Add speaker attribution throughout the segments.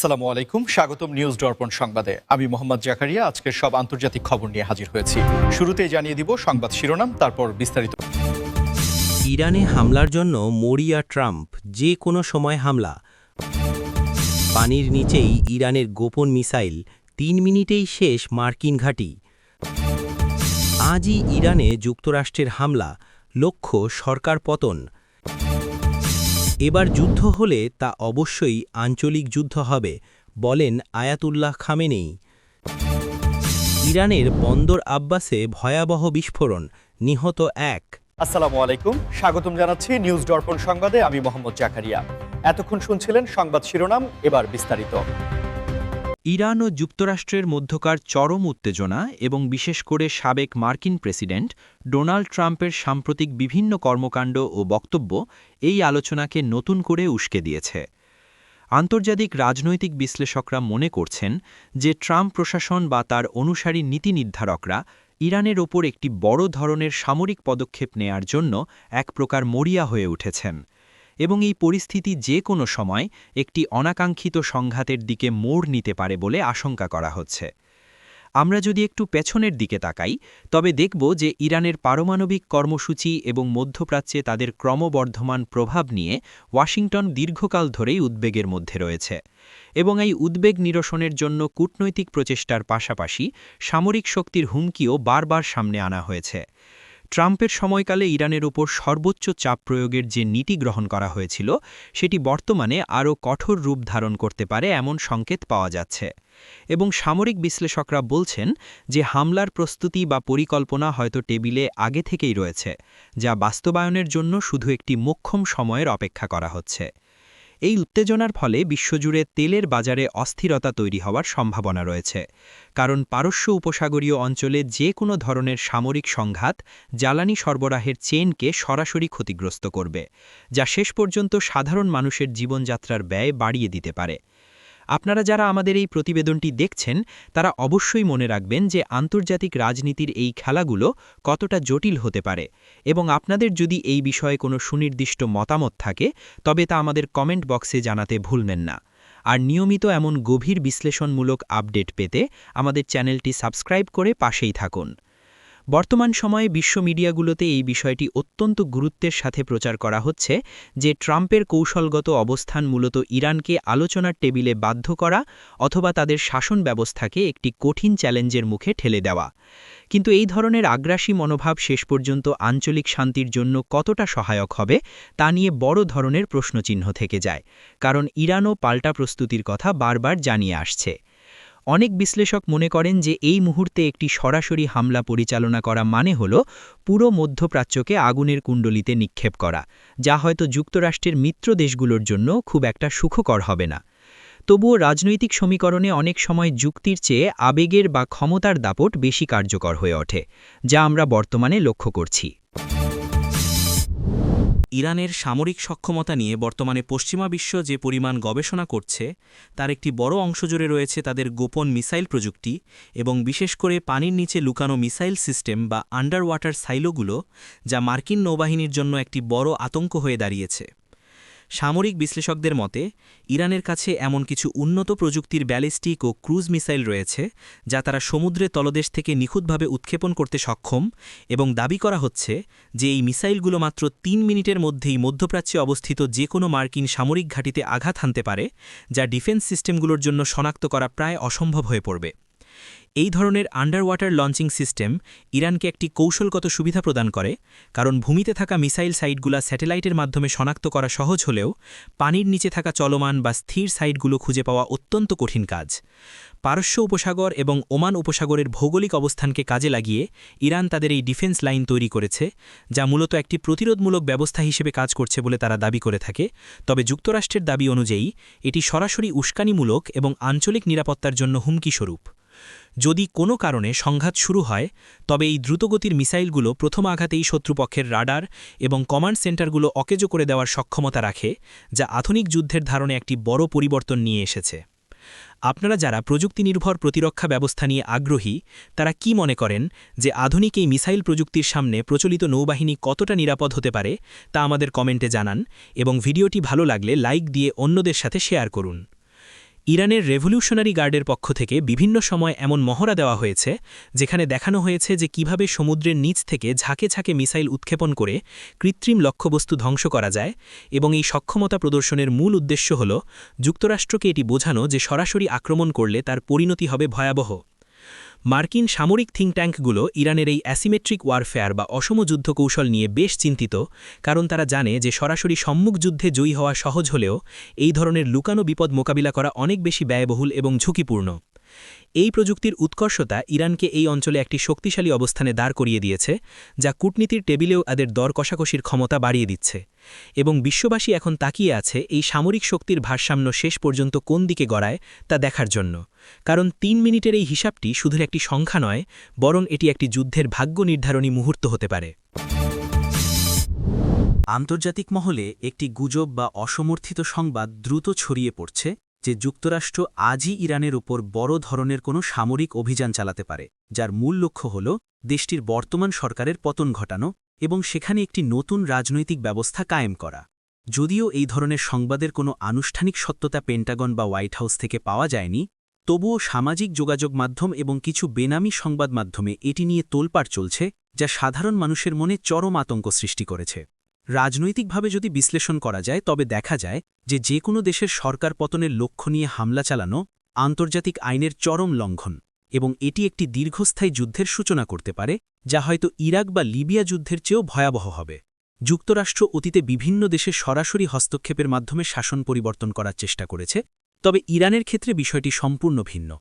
Speaker 1: আসসালামু আলাইকুম, স্বাগতম নিউজ দর্পণ সংবাদে। আমি মোহাম্মদ জাকারিয়া আজকের সব আন্তর্জাতিক খবর নিয়ে হাজির হয়েছি। শুরুতেই জানিয়ে দিব সংবাদ শিরোনাম, তারপর বিস্তারিত।
Speaker 2: ইরানে হামলার জন্য মরিয়া ট্রাম্প, যে কোনো সময় হামলা। পানির নিচেই ইরানের গোপন মিসাইল, 3 মিনিটেই শেষ মার্কিন ঘাঁটি। আজই ইরানে যুক্তরাষ্ট্রের হামলা, লক্ষ্য সরকার পতন। এবার যুদ্ধ হলে তা অবশ্যই আঞ্চলিক যুদ্ধ হবে, বলেন আয়াতুল্লাহ খামেনেই। ইরানের বন্দর আব্বাসে ভয়াবহ বিস্ফোরণ, নিহত 1।
Speaker 1: আসসালামু আলাইকুম, স্বাগতম জানাচ্ছি নিউজ দর্পণ সংবাদে। আমি মোহাম্মদ জাকারিয়া। এতক্ষণ শুনছিলেন সংবাদ শিরোনাম, এবার বিস্তারিত।
Speaker 3: ইরান ও যুক্তরাষ্ট্রের মধ্যকার চরম উত্তেজনা এবং বিশেষ করে সাবেক মার্কিন প্রেসিডেন্ট ডোনাল্ড ট্রাম্পের সাম্প্রতিক বিভিন্ন কর্মকাণ্ড ও বক্তব্য এই আলোচনাকে নতুন করে উস্কে দিয়েছে। আন্তর্জাতিক রাজনৈতিক বিশ্লেষকরা মনে করছেন যে ট্রাম্প প্রশাসন বা তার অনুসারী নীতি নির্ধারকরা ইরানের ওপর একটি বড় ধরনের সামরিক পদক্ষেপ নেয়ার জন্য এক প্রকার মরিয়া হয়ে উঠেছেন এবং এই পরিস্থিতি যে কোনো সময় একটি অনাকাঙ্ক্ষিত সংঘাতের দিকে মোড় নিতে পারে বলে আশঙ্কা করা হচ্ছে। আমরা যদি একটু পেছনের দিকে তাকাই, তবে দেখব যে ইরানের পারমাণবিক কর্মসূচি এবং মধ্যপ্রাচ্যে তাদের ক্রমবর্ধমান প্রভাব নিয়ে ওয়াশিংটন দীর্ঘকাল ধরেই উদ্বেগের মধ্যে রয়েছে এবং এই উদ্বেগ নিরসনের জন্য কূটনৈতিক প্রচেষ্টার পাশাপাশি সামরিক শক্তির হুমকিও বারবার সামনে আনা হয়েছে। ট্রাম্পের সময়কালে ইরানের উপর সর্বোচ্চ চাপ প্রয়োগের যে নীতি গ্রহণ করা হয়েছিল, সেটি বর্তমানে আরও কঠোর রূপ ধারণ করতে পারে এমন সংকেত পাওয়া যাচ্ছে এবং সামরিক বিশ্লেষকরা বলছেন যে হামলার প্রস্তুতি বা পরিকল্পনা হয়তো টেবিলে আগে থেকেই রয়েছে, যা বাস্তবায়নের জন্য শুধু একটি মোক্ষম সময়ের অপেক্ষা করা হচ্ছে। এই উত্তেজনার ফলে বিশ্বজুড়ে তেলের বাজারে অস্থিরতা তৈরি হওয়ার সম্ভাবনা রয়েছে, কারণ পারস্য উপসাগরীয় অঞ্চলে যে কোনো ধরনের সামরিক সংঘাত জ্বালানি সরবরাহের চেইনকে সরাসরি ক্ষতিগ্রস্ত করবে, যা শেষ পর্যন্ত সাধারণ মানুষের জীবনযাত্রার ব্যয় বাড়িয়ে দিতে পারে। আপনারা যারা আমাদের এই প্রতিবেদনটি দেখছেন, তারা অবশ্যই মনে রাখবেন যে আন্তর্জাতিক রাজনীতির এই খেলাগুলো কতটা জটিল হতে পারে এবং আপনাদের যদি এই বিষয়ে কোনো সুনির্দিষ্ট মতামত থাকে, তবে তা আমাদের কমেন্ট বক্সে জানাতে ভুলবেন না। আর নিয়মিত এমন গভীর বিশ্লেষণমূলক আপডেট পেতে আমাদের চ্যানেলটি সাবস্ক্রাইব করে পাশেই থাকুন। বর্তমান সময়ে বিশ্ব মিডিয়াগুলোতে এই বিষয়টি অত্যন্ত গুরুত্বের সাথে প্রচার করা হচ্ছে যে ট্রাম্পের কৌশলগত অবস্থান মূলত ইরানকে আলোচনার টেবিলে বাধ্য করা অথবা তাদের শাসন ব্যবস্থাকে একটি কঠিন চ্যালেঞ্জের মুখে ঠেলে দেওয়া। কিন্তু এই ধরনের আগ্রাসী মনোভাব শেষ পর্যন্ত আঞ্চলিক শান্তির জন্য কতটা সহায়ক হবে তা নিয়ে বড় ধরনের প্রশ্নচিহ্ন থেকে যায়, কারণ ইরানও পাল্টা প্রস্তুতির কথা বারবার জানিয়ে আসছে। অনেক বিশ্লেষক মনে করেন যে এই মুহূর্তে একটি সরাসরি হামলা পরিচালনা করা মানে হল পুরো মধ্যপ্রাচ্যকে আগুনের কুণ্ডলিতে নিক্ষেপ করা, যা হয়তো যুক্তরাষ্ট্রের মিত্র দেশগুলোর জন্য খুব একটা সুখকর হবে না। তবুও রাজনৈতিক সমীকরণে অনেক সময় যুক্তির চেয়ে আবেগের বা ক্ষমতার দাপট বেশি কার্যকর হয়ে ওঠে, যা আমরা বর্তমানে লক্ষ্য করছি।
Speaker 2: ইরানের সামরিক সক্ষমতা নিয়ে বর্তমানে পশ্চিমা বিশ্ব যে পরিমাণ গবেষণা করছে, তার একটি বড় অংশ জুড়ে রয়েছে তাদের গোপন মিসাইল প্রযুক্তি এবং বিশেষ করে পানির নিচে লুকানো মিসাইল সিস্টেম বা আন্ডার ওয়াটার সাইলোগুলো, যা মার্কিন নৌবাহিনীর জন্য একটি বড় আতঙ্ক হয়ে দাঁড়িয়েছে। সামরিক বিশ্লেষকদের মতে ইরানের কাছে এমন কিছু উন্নত প্রযুক্তির ব্যালিস্টিক ও ক্রুজ মিসাইল রয়েছে, যা তারা সমুদ্রের তলদেশ থেকে নিখুঁতভাবে উৎক্ষেপণ করতে সক্ষম এবং দাবি করা হচ্ছে যে এই মিসাইলগুলো মাত্র 3 মিনিটের মধ্যেই মধ্যপ্রাচ্যে অবস্থিত যে কোনো মার্কিন সামরিক ঘাঁটিতে আঘাত হানতে পারে, যা ডিফেন্স সিস্টেমগুলোর জন্য শনাক্ত করা প্রায় অসম্ভব হয়ে পড়বে। এই ধরনের আন্ডার ওয়াটার লঞ্চিং সিস্টেম ইরানকে একটি কৌশলগত সুবিধা প্রদান করে, কারণ ভূমিতে থাকা মিসাইল সাইটগুলো স্যাটেলাইটের মাধ্যমে শনাক্ত করা সহজ হলেও পানির নিচে থাকা চলমান বা স্থির সাইটগুলো খুঁজে পাওয়া অত্যন্ত কঠিন কাজ। পারস্য উপসাগর এবং ওমান উপসাগরের ভৌগোলিক অবস্থানকে কাজে লাগিয়ে ইরান তাদের এই ডিফেন্স লাইন তৈরি করেছে, যা মূলত একটি প্রতিরোধমূলক ব্যবস্থা হিসেবে কাজ করছে বলে তারা দাবি করে থাকে। তবে যুক্তরাষ্ট্রের দাবি অনুযায়ী এটি সরাসরি উস্কানিমূলক এবং আঞ্চলিক নিরাপত্তার জন্য হুমকিস্বরূপ। যদি কোনো কারণে সংঘাত শুরু হয়, তবে এই দ্রুতগতির মিসাইলগুলো প্রথম আঘাতেই শত্রুপক্ষের রাডার এবং কমান্ড সেন্টারগুলো অকেজো করে দেওয়ার সক্ষমতা রাখে, যা আধুনিক যুদ্ধের ধারণে একটি বড় পরিবর্তন নিয়ে এসেছে। আপনারা যারা প্রযুক্তি নির্ভর প্রতিরক্ষা ব্যবস্থা নিয়ে আগ্রহী, তারা কি মনে করেন যে আধুনিক এই মিসাইল প্রযুক্তির সামনে প্রচলিত নৌবাহিনী কতটা নিরাপদ হতে পারে তা আমাদের কমেন্টে জানান এবং ভিডিওটি ভালো লাগলে লাইক দিয়ে অন্যদের সাথে শেয়ার করুন। ইরানের রেভলিউশনারি গার্ডের পক্ষ থেকে বিভিন্ন সময় এমন মহড়া দেওয়া হয়েছে যেখানে দেখানো হয়েছে যে কিভাবে সমুদ্রের নিচ থেকে ঝাঁকে ঝাঁকে মিসাইল উৎক্ষেপণ করে কৃত্রিম লক্ষ্যবস্তু ধ্বংস করা যায় এবং এই সক্ষমতা প্রদর্শনের মূল উদ্দেশ্য হল যুক্তরাষ্ট্রকে এটি বোঝানো যে সরাসরি আক্রমণ করলে তার পরিণতি হবে ভয়াবহ। মার্কিন সামরিক থিঙ্ক ট্যাঙ্কগুলো ইরানের এই অ্যাসিমেট্রিক ওয়ারফেয়ার বা অসম যুদ্ধ কৌশল নিয়ে বেশ চিন্তিত, কারণ তারা জানে যে সরাসরি সম্মুখ যুদ্ধে জয়ী হওয়া সহজ হলেও এই ধরনের লুকানো বিপদ মোকাবিলা করা অনেক বেশি ব্যয়বহুল এবং ঝুঁকিপূর্ণ। এই প্রযুক্তির উৎকর্ষতা ইরানকে এই অঞ্চলে একটি শক্তিশালী অবস্থানে দাঁড় করিয়ে দিয়েছে, যা কূটনীতির টেবিলেও তাদের দর কষাকষির ক্ষমতা বাড়িয়ে দিচ্ছে এবং বিশ্ববাসী এখন তাকিয়ে আছে এই সামরিক শক্তির ভারসাম্য শেষ পর্যন্ত কোন দিকে গড়ায় তা দেখার জন্য, কারণ ৩ মিনিটের এই হিসাবটি শুধু একটি সংখ্যা নয়, বরং এটি একটি যুদ্ধের ভাগ্য নির্ধারণী মুহূর্ত হতে পারে। আন্তর্জাতিক মহলে একটি গুজব বা অসমর্থিত সংবাদ দ্রুত ছড়িয়ে পড়ছে যে যুক্তরাষ্ট্র আজই ইরানের উপর বড় ধরনের কোনো সামরিক অভিযান চালাতে পারে, যার মূল লক্ষ্য হল দেশটির বর্তমান সরকারের পতন ঘটানো এবং সেখানে একটি নতুন রাজনৈতিক ব্যবস্থা কায়েম করা। যদিও এই ধরনের সংবাদের কোনো আনুষ্ঠানিক সত্যতা পেন্টাগন বা হোয়াইট হাউস থেকে পাওয়া যায়নি, তবুও সামাজিক যোগাযোগ মাধ্যম এবং কিছু বেনামি সংবাদ মাধ্যমে এটি নিয়ে তোলপাড় চলছে, যা সাধারণ মানুষের মনে চরম আতঙ্ক সৃষ্টি করেছে। রাজনৈতিকভাবে যদি বিশ্লেষণ করা যায় তবে দেখা যায় যে কোনো দেশের সরকার পতনের লক্ষ্য নিয়ে হামলা চালানো আন্তর্জাতিক আইনের চরম লঙ্ঘন এবং এটি একটি দীর্ঘস্থায়ী যুদ্ধের সূচনা করতে পারে, যা হয়তো ইরাক বা লিবিয়া যুদ্ধের চেয়েও ভয়াবহ হবে। যুক্তরাষ্ট্র অতীতে বিভিন্ন দেশে সরাসরি হস্তক্ষেপের মাধ্যমে শাসন পরিবর্তন করার চেষ্টা করেছে, তবে ইরানের ক্ষেত্রে বিষয়টি সম্পূর্ণ ভিন্ন,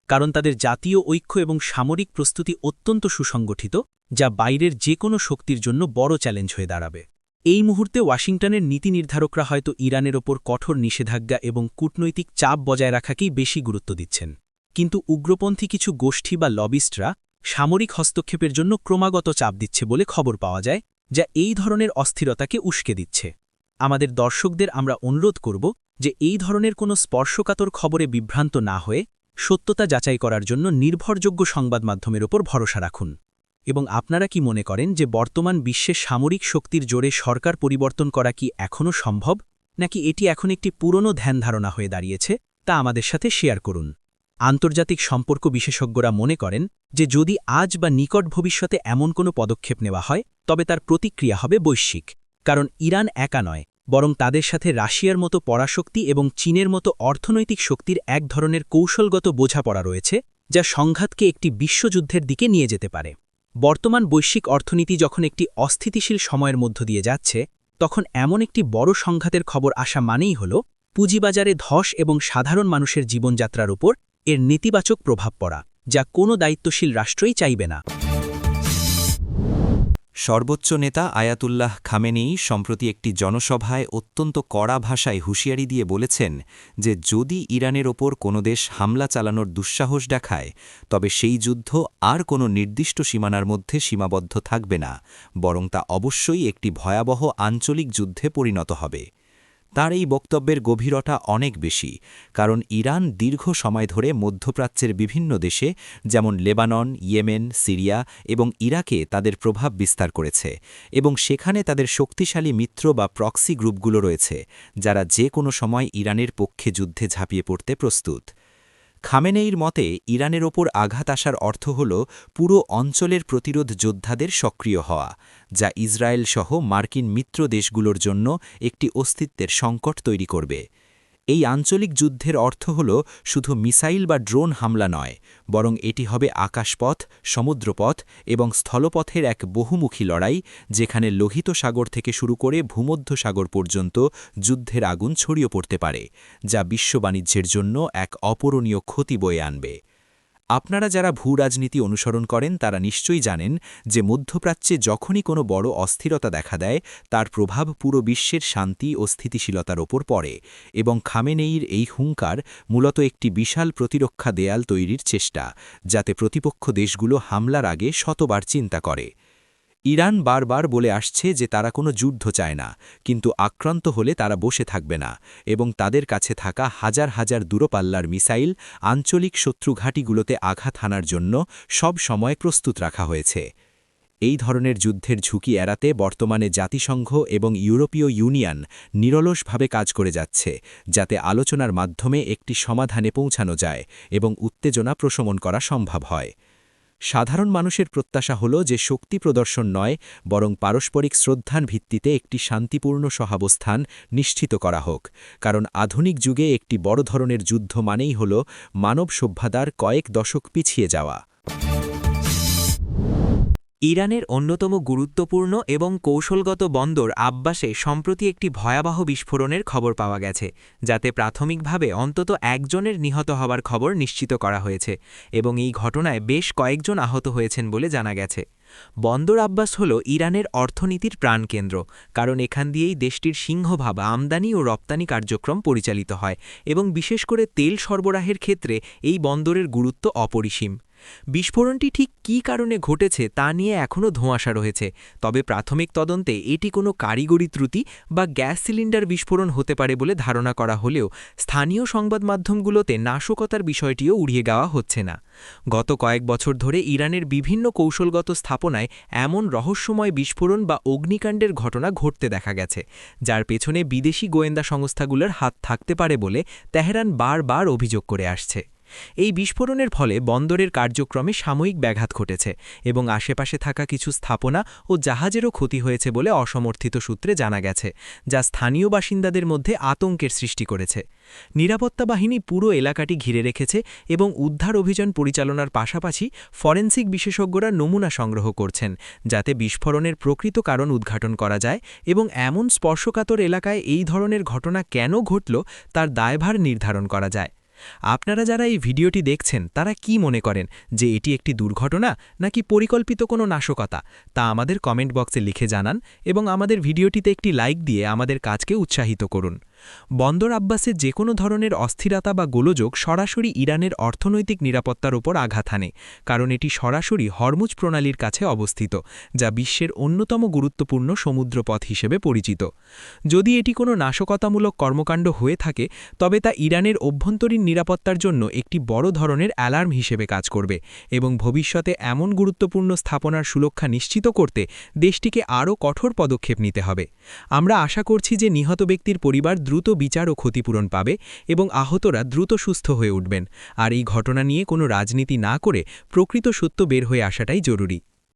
Speaker 2: কারণ তাদের জাতীয় ঐক্য এবং সামরিক প্রস্তুতি অত্যন্ত সুসংগঠিত, যা বাইরের যে কোনো শক্তির জন্য বড় চ্যালেঞ্জ হয়ে দাঁড়াবে। এই মুহূর্তে ওয়াশিংটনের নীতি নির্ধারকরা হয়তো ইরানের ওপর কঠোর নিষেধাজ্ঞা এবং কূটনৈতিক চাপ বজায় রাখাকেই বেশি গুরুত্ব দিচ্ছেন, কিন্তু উগ্রপন্থী কিছু গোষ্ঠী বা লবিস্টরা সামরিক হস্তক্ষেপের জন্য ক্রমাগত চাপ দিচ্ছে বলে খবর পাওয়া যায়, যা এই ধরনের অস্থিরতাকে উস্কে দিচ্ছে। আমাদের দর্শকদের আমরা অনুরোধ করব যে এই ধরনের কোনো স্পর্শকাতর খবরে বিভ্রান্ত না হয়ে সত্যতা যাচাই করার জন্য নির্ভরযোগ্য সংবাদ মাধ্যমের ওপর ভরসা রাখুন। এবং আপনারা কি মনে করেন যে বর্তমান বিশ্বে সামরিক শক্তির জোরে সরকার পরিবর্তন করা কি এখনও সম্ভব, নাকি এটি এখন একটি পুরনো ধ্যান ধারণা হয়ে দাঁড়িয়েছে, তা আমাদের সাথে শেয়ার করুন। আন্তর্জাতিক সম্পর্ক বিশেষজ্ঞরা মনে করেন যে যদি আজ বা নিকট ভবিষ্যতে এমন কোনো পদক্ষেপ নেওয়া হয় তবে তার প্রতিক্রিয়া হবে বৈশ্বিক, কারণ ইরান একা নয়, বরং তাদের সাথে রাশিয়ার মতো পরাশক্তি এবং চীনের মতো অর্থনৈতিক শক্তির এক ধরনের কৌশলগত বোঝাপড়া রয়েছে, যা সংঘাতকে একটি বিশ্বযুদ্ধের দিকে নিয়ে যেতে পারে। বর্তমান বৈশ্বিক অর্থনীতি যখন একটি অস্থিতিশীল সময়ের মধ্য দিয়ে যাচ্ছে, তখন এমন একটি বড় সংঘাতের খবর আসা মানেই হল পুঁজিবাজারে ধস এবং সাধারণ মানুষের জীবনযাত্রার উপর এর নেতিবাচক প্রভাব পড়া, যা কোনো দায়িত্বশীল রাষ্ট্রই চাইবে না।
Speaker 4: সর্বোচ্চ নেতা আয়াতুল্লাহ খামেনেই সম্প্রতি একটি জনসভায় অত্যন্ত কড়া ভাষায় হুঁশিয়ারি দিয়ে বলেছেন যে যদি ইরানের ওপর কোনো দেশ হামলা চালানোর দুঃসাহস দেখায় তবে সেই যুদ্ধ আর কোনো নির্দিষ্ট সীমানার মধ্যে সীমাবদ্ধ থাকবে না, বরং তা অবশ্যই একটি ভয়াবহ আঞ্চলিক যুদ্ধে পরিণত হবে। তার এই বক্তব্যের গভীরতা অনেক বেশি, কারণ ইরান দীর্ঘ সময় ধরে মধ্যপ্রাচ্যের বিভিন্ন দেশে যেমন লেবানন, ইয়েমেন, সিরিয়া এবং ইরাকে তাদের প্রভাব বিস্তার করেছে এবং সেখানে তাদের শক্তিশালী মিত্র বা প্রক্সি গ্রুপগুলো রয়েছে, যারা যে কোনো সময় ইরানের পক্ষে যুদ্ধে ঝাঁপিয়ে পড়তে প্রস্তুত। খামেনেইর মতে ইরানের ওপর আঘাত আসার অর্থ হল পুরো অঞ্চলের প্রতিরোধ যোদ্ধাদের সক্রিয় হওয়া, যা ইসরায়েল সহ মার্কিন মিত্র দেশগুলোর জন্য একটি অস্তিত্বের সংকট তৈরি করবে। এই আঞ্চলিক যুদ্ধের অর্থ হল শুধু মিসাইল বা ড্রোন হামলা নয়, বরং এটি হবে আকাশপথ, সমুদ্রপথ এবং স্থলপথের এক বহুমুখী লড়াই, যেখানে লোহিত সাগর থেকে শুরু করে ভূমধ্যসাগর পর্যন্ত যুদ্ধের আগুন ছড়িয়ে পড়তে পারে, যা বিশ্ব বাণিজ্যের জন্য এক অপূরণীয় ক্ষতি বয়ে আনবে। আপনারা যারা ভূরাজনীতি অনুসরণ করেন তারা নিশ্চয়ই জানেন যে মধ্যপ্রাচ্যে যখনই কোনো বড় অস্থিরতা দেখা দেয় তার প্রভাব পুরো বিশ্বের শান্তি ও স্থিতিশীলতার ওপর পড়ে, এবং খামেনেইর এই হুঙ্কার মূলত একটি বিশাল প্রতিরক্ষা দেয়াল তৈরির চেষ্টা, যাতে প্রতিপক্ষ দেশগুলো হামলার আগে শতবার চিন্তা করে। ইরান বারবার বলে আসছে যে তারা কোনো যুদ্ধ চায় না, কিন্তু আক্রান্ত হলে তারা বসে থাকবে না এবং তাদের কাছে থাকা হাজার হাজার দূরপাল্লার মিসাইল আঞ্চলিক শত্রু ঘাঁটিগুলোতে আঘাত হানার জন্য সব সময় প্রস্তুত রাখা হয়েছে। এই ধরনের যুদ্ধের ঝুঁকি এড়াতে বর্তমানে জাতিসংঘ এবং ইউরোপীয় ইউনিয়ন নিরলসভাবে কাজ করে যাচ্ছে, যাতে আলোচনার মাধ্যমে একটি সমাধানে পৌঁছানো যায় এবং উত্তেজনা প্রশমন করা সম্ভব হয়। সাধারণ মানুষের প্রত্যাশা হল যে শক্তি প্রদর্শন নয়, বরং পারস্পরিক শ্রদ্ধার ভিত্তিতে একটি শান্তিপূর্ণ সহাবস্থান নিশ্চিত করা হোক, কারণ আধুনিক যুগে একটি বড় ধরনের যুদ্ধ মানেই হল মানব সভ্যতার কয়েক দশক পিছিয়ে যাওয়া।
Speaker 2: ইরানের অন্যতম গুরুত্বপূর্ণ এবং কৌশলগত বন্দর আব্বাসে সম্প্রতি একটি ভয়াবহ বিস্ফোরণের খবর পাওয়া গেছে, যাতে প্রাথমিকভাবে অন্তত একজনের নিহত হওয়ার খবর নিশ্চিত করা হয়েছে এবং এই ঘটনায় বেশ কয়েকজন আহত হয়েছেন বলে জানা গেছে। বন্দর আব্বাস হল ইরানের অর্থনীতির প্রাণকেন্দ্র, কারণ এখান দিয়েই দেশটির সিংহভাগ আমদানি ও রপ্তানি কার্যক্রম পরিচালিত হয় এবং বিশেষ করে তেল সরবরাহের ক্ষেত্রে এই বন্দরের গুরুত্ব অপরিসীম। বিস্ফোরণটি ঠিক কী কারণে ঘটেছে তা নিয়ে এখনও ধোঁয়াশা রয়েছে, তবে প্রাথমিক তদন্তে এটি কোনো কারিগরি ত্রুটি বা গ্যাস সিলিন্ডার বিস্ফোরণ হতে পারে বলে ধারণা করা হলেও স্থানীয় সংবাদ মাধ্যমগুলোতে নাশকতার বিষয়টিও উড়িয়ে দেওয়া হচ্ছে না। গত কয়েক বছর ধরে ইরানের বিভিন্ন কৌশলগত স্থাপনায় এমন রহস্যময় বিস্ফোরণ বা অগ্নিকাণ্ডের ঘটনা ঘটতে দেখা গেছে, যার পেছনে বিদেশি গোয়েন্দা সংস্থাগুলোর হাত থাকতে পারে বলে তেহরান বারবার অভিযোগ করে আসছে। এই বিস্ফোরণের ফলে বন্দরের কার্যক্রমে সাময়িক ব্যাঘাত ঘটেছে এবং আশেপাশে থাকা কিছু স্থাপনা ও জাহাজেরও ক্ষতি হয়েছে বলে অসমর্থিত সূত্রে জানা গেছে, যা স্থানীয় বাসিন্দাদের মধ্যে আতঙ্কের সৃষ্টি করেছে। নিরাপত্তা বাহিনী পুরো এলাকাটি ঘিরে রেখেছে এবং উদ্ধার অভিযান পরিচালনার পাশাপাশি ফরেনসিক বিশেষজ্ঞরা নমুনা সংগ্রহ করছেন, যাতে বিস্ফোরণের প্রকৃত কারণ উদ্ঘাটন করা যায় এবং এমন স্পর্শকাতর এলাকায় এই ধরনের ঘটনা কেন ঘটল তার দায়ভার নির্ধারণ করা যায়। আপনারা যারা এই ভিডিওটি দেখছেন তারা কি মনে করেন যে এটি একটি দুর্ঘটনা নাকি পরিকল্পিত কোনো নাশকতা, তা আমাদের কমেন্ট বক্সে লিখে জানান এবং আমাদের ভিডিওটিতে একটি লাইক দিয়ে আমাদের কাজকে উৎসাহিত করুন। বন্দর আব্বাসে যে কোনো ধরনের অস্থিরতা বা গোলযোগ সরাসরি ইরানের অর্থনৈতিক নিরাপত্তার ওপর আঘাত হানে, কারণ এটি সরাসরি হরমুজ প্রণালীর কাছে অবস্থিত, যা বিশ্বের অন্যতম গুরুত্বপূর্ণ সমুদ্রপথ হিসেবে পরিচিত। যদি এটি কোনো নাশকতামূলক কর্মকাণ্ড হয়ে থাকে, তবে তা ইরানের অভ্যন্তরীণ নিরাপত্তার জন্য একটি বড় ধরনের অ্যালার্ম হিসেবে কাজ করবে এবং ভবিষ্যতে এমন গুরুত্বপূর্ণ স্থাপনার সুরক্ষা নিশ্চিত করতে দেশটিকে আরও কঠোর পদক্ষেপ নিতে হবে। আমরা আশা করছি যে নিহত ব্যক্তির পরিবার দ্রুত বিচার ও ক্ষতিপূরণ পাবে এবং আহতরা দ্রুত সুস্থ হয়ে উঠবেন, আর এই ঘটনা নিয়ে কোনো রাজনীতি না করে প্রকৃত সত্য বের হয়ে আসাটাই জরুরি।